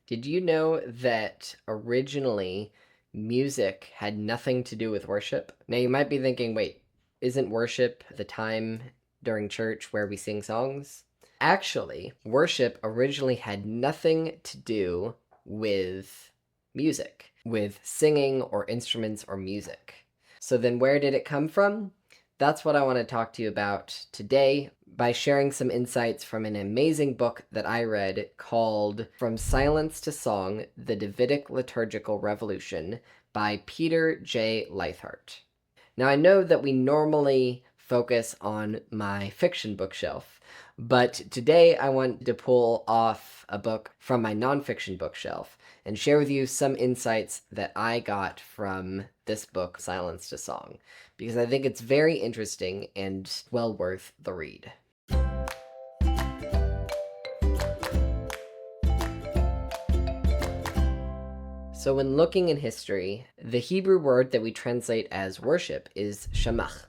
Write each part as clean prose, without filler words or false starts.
Did you know that originally music had nothing to do with worship? Now you might be thinking, wait, isn't worship the time during church where we sing songs? Actually, worship originally had nothing to do with music, with singing or instruments or music. So then where did it come from? That's what I want to talk to you about today by sharing some insights from an amazing book that I read called From Silence to Song: The Davidic Liturgical Revolution by Peter J. Leithart. Now, I know that we normally focus on my fiction bookshelf, but today I want to pull off a book from my nonfiction bookshelf and share with you some insights that I got from this book, Silence to Song, because I think it's very interesting and well worth the read. So when looking in history, the Hebrew word that we translate as worship is shamach,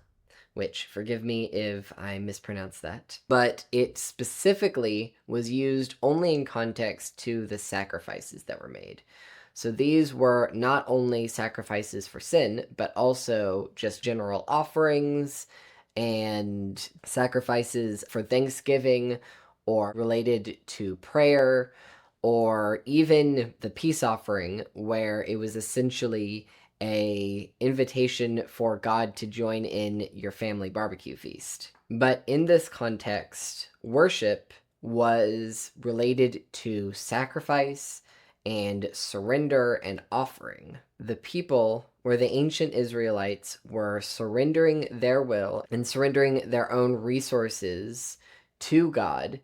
which, forgive me if I mispronounce that, but it specifically was used only in context to the sacrifices that were made. So these were not only sacrifices for sin, but also just general offerings and sacrifices for Thanksgiving or related to prayer, or even the peace offering, where it was essentially a invitation for God to join in your family barbecue feast. But in this context, worship was related to sacrifice and surrender and offering. The people, where the ancient Israelites were surrendering their will and surrendering their own resources to God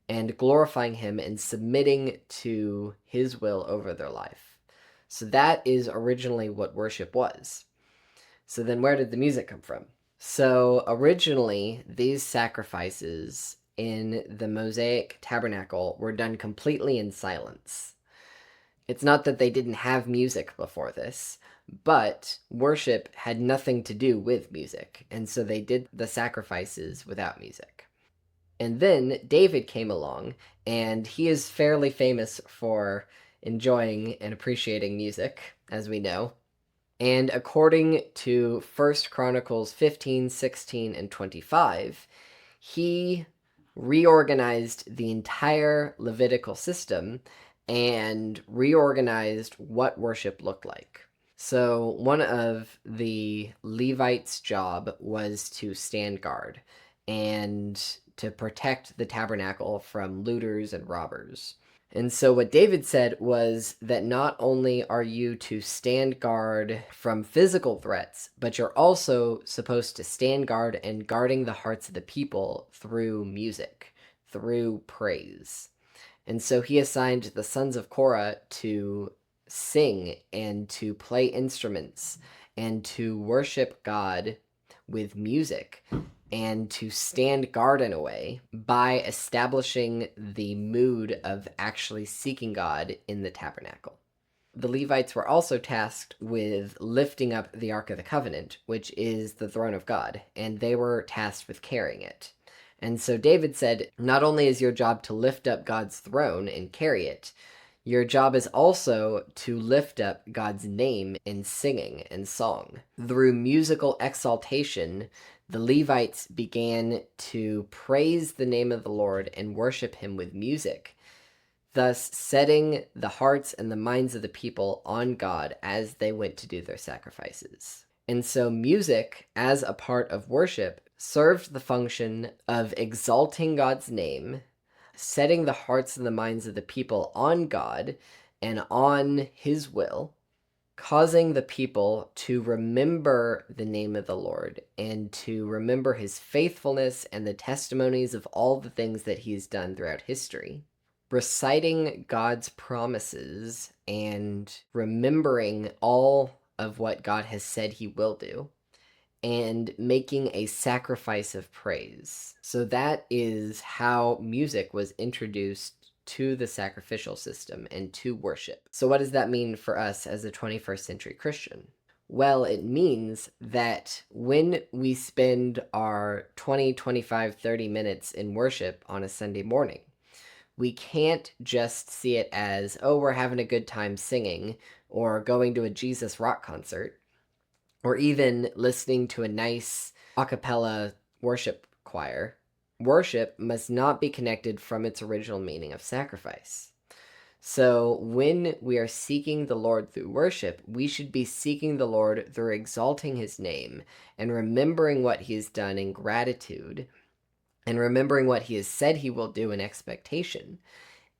and glorifying him and submitting to his will over their life. So that is originally what worship was. So then where did the music come from? So originally, these sacrifices in the Mosaic tabernacle were done completely in silence. It's not that they didn't have music before this, but worship had nothing to do with music, and so they did the sacrifices without music. And then David came along, and he is fairly famous for enjoying and appreciating music, as we know. And according to 1 Chronicles 15, 16, and 25, he reorganized the entire Levitical system and reorganized what worship looked like. So one of the Levites' job was to stand guard and to protect the tabernacle from looters and robbers. And so what David said was that not only are you to stand guard from physical threats, but you're also supposed to stand guard and guarding the hearts of the people through music, through praise. And so he assigned the sons of Korah to sing and to play instruments and to worship God with music and to stand guard in a way by establishing the mood of actually seeking God in the tabernacle. The Levites were also tasked with lifting up the Ark of the Covenant, which is the throne of God, and they were tasked with carrying it. And so David said, not only is your job to lift up God's throne and carry it, your job is also to lift up God's name in singing and song. Through musical exaltation, the Levites began to praise the name of the Lord and worship him with music, thus setting the hearts and the minds of the people on God as they went to do their sacrifices. And so music, as a part of worship, served the function of exalting God's name, setting the hearts and the minds of the people on God and on his will, causing the people to remember the name of the Lord and to remember his faithfulness and the testimonies of all the things that he's done throughout history, reciting God's promises and remembering all of what God has said he will do, and making a sacrifice of praise. So that is how music was introduced to the sacrificial system and to worship. So what does that mean for us as a 21st century Christian? Well, it means that when we spend our 20, 25, 30 minutes in worship on a Sunday morning, We can't just see it as, oh, we're having a good time singing, or going to a Jesus rock concert, or even listening to a nice a cappella worship choir. Worship must not be connected from its original meaning of sacrifice. So when we are seeking the Lord through worship, we should be seeking the Lord through exalting his name and remembering what he has done in gratitude and remembering what he has said he will do in expectation.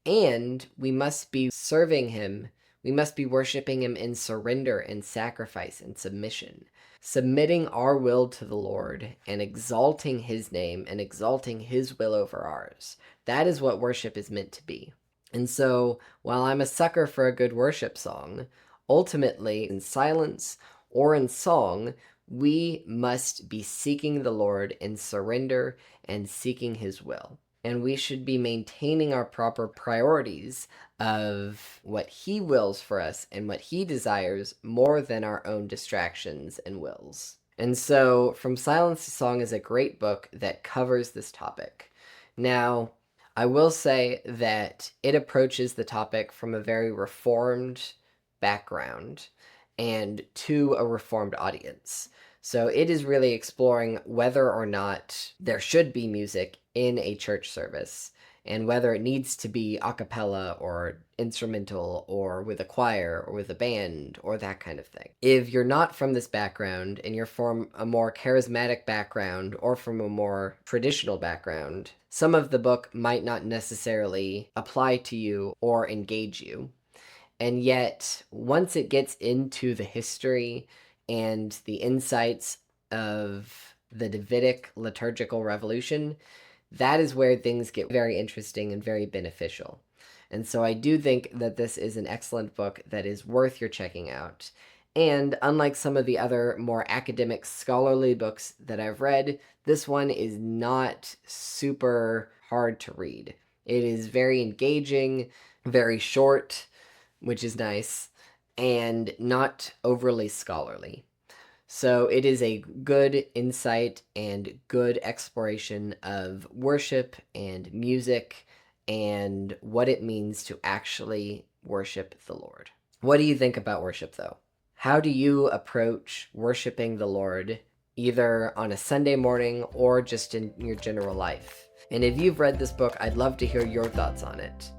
And we must be serving him. We must be worshiping him in surrender and sacrifice and submission, submitting our will to the Lord and exalting his name and exalting his will over ours. That is what worship is meant to be. And so, while I'm a sucker for a good worship song, ultimately, in silence or in song, we must be seeking the Lord in surrender and seeking his will. And we should be maintaining our proper priorities of what he wills for us and what he desires more than our own distractions and wills. And so, From Silence to Song is a great book that covers this topic. Now, I will say that it approaches the topic from a very reformed background and to a reformed audience. So it is really exploring whether or not there should be music in a church service and whether it needs to be a cappella or instrumental or with a choir or with a band or that kind of thing. If you're not from this background and you're from a more charismatic background or from a more traditional background, some of the book might not necessarily apply to you or engage you. And yet, once it gets into the history and the insights of the Davidic liturgical revolution, that is where things get very interesting and very beneficial. And so I do think that this is an excellent book that is worth your checking out. And unlike some of the other more academic scholarly books that I've read, this one is not super hard to read. It is very engaging, very short, which is nice, and not overly scholarly. So it is a good insight and good exploration of worship and music and what it means to actually worship the Lord. What do you think about worship, though? How do you approach worshiping the Lord, either on a Sunday morning or just in your general life? And if you've read this book, I'd love to hear your thoughts on it.